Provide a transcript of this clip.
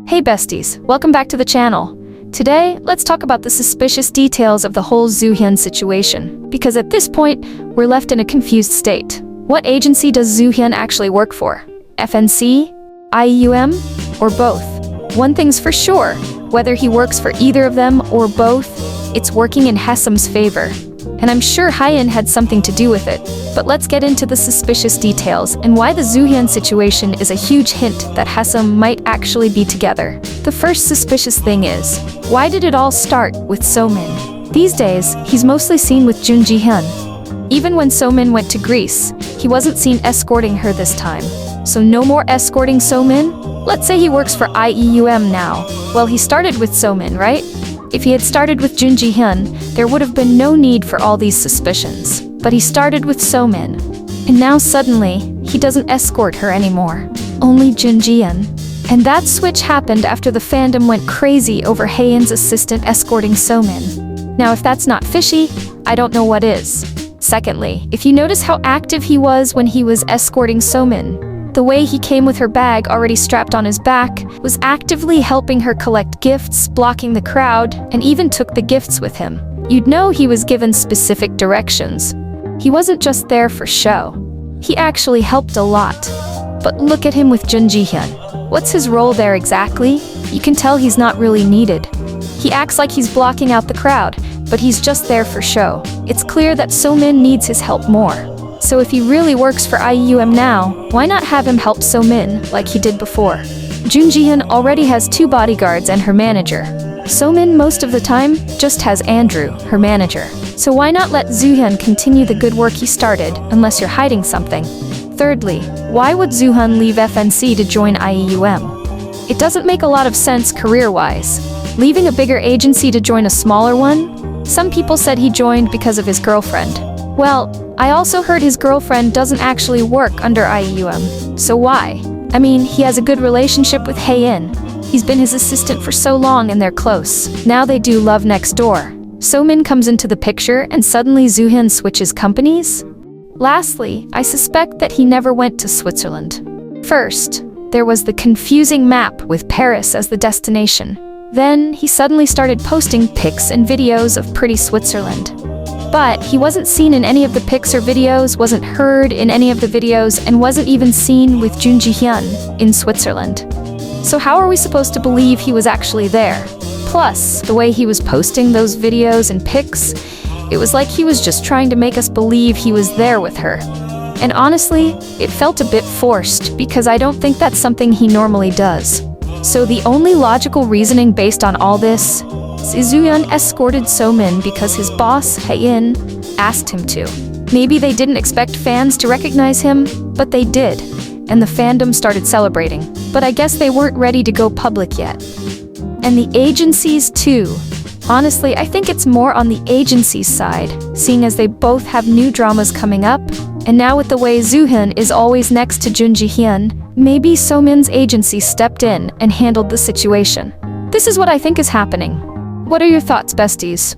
Hey besties, welcome back to the channel. Today, let's talk about the suspicious details of the whole Zoo-hyun situation. Because at this point, we're left in a confused state. What agency does Zoo-hyun actually work for? FNC? IEUM? Or both? One thing's for sure, whether he works for either of them or both, it's working in Haessom's favor. And I'm sure Haessom had something to do with it. But let's get into the suspicious details and why the Zoo-hyun situation is a huge hint that Haessom might actually be together. The first suspicious thing is, why did it all start with So-min? These days, he's mostly seen with Ji-hyun. Even when So-min went to Greece, he wasn't seen escorting her this time. So no more escorting So-min? Let's say he works for IEUM now. Well, he started with So-min, right? If he had started with Ji-hyun, there would have been no need for all these suspicions. But he started with So-min. And now suddenly, he doesn't escort her anymore. Only Ji-hyun. And that switch happened after the fandom went crazy over Haeun's assistant escorting So-min. Now if that's not fishy, I don't know what is. Secondly, if you notice how active he was when he was escorting So-min, the way he came with her bag already strapped on his back, was actively helping her collect gifts, blocking the crowd, and even took the gifts with him. You'd know he was given specific directions. He wasn't just there for show. He actually helped a lot. But look at him with Ji-hyun. What's his role there exactly? You can tell he's not really needed. He acts like he's blocking out the crowd, but he's just there for show. It's clear that So-min needs his help more. So if he really works for IEUM now, why not have him help So-min like he did before? Ji-hyun already has 2 bodyguards and her manager. So-min most of the time just has Andrew, her manager. So why not let Zoo-hyun continue the good work he started, unless you're hiding something? Thirdly, why would Zoo-hyun leave FNC to join IEUM? It doesn't make a lot of sense career-wise. Leaving a bigger agency to join a smaller one? Some people said he joined because of his girlfriend. Well, I also heard his girlfriend doesn't actually work under IEUM. So why? I mean, he has a good relationship with Haessom. He's been his assistant for so long and they're close. Now they do love next door. So-min comes into the picture and suddenly Zoo-hyun switches companies? Lastly, I suspect that he never went to Switzerland. First, there was the confusing map with Paris as the destination. Then, he suddenly started posting pics and videos of pretty Switzerland. But he wasn't seen in any of the pics or videos, wasn't heard in any of the videos, and wasn't even seen with Ji-hyun in Switzerland. So how are we supposed to believe he was actually there? Plus, the way he was posting those videos and pics, it was like he was just trying to make us believe he was there with her. And honestly, it felt a bit forced because I don't think that's something he normally does. So the only logical reasoning based on all this, Zoo-hyun escorted So-min because his boss, Haessom, asked him to. Maybe they didn't expect fans to recognize him, but they did, and the fandom started celebrating. But I guess they weren't ready to go public yet. And the agencies too. Honestly, I think it's more on the agency's side, seeing as they both have new dramas coming up, and now with the way Zoo-hyun is always next to Ji-hyun, maybe So-min's agency stepped in and handled the situation. This is what I think is happening. What are your thoughts, besties?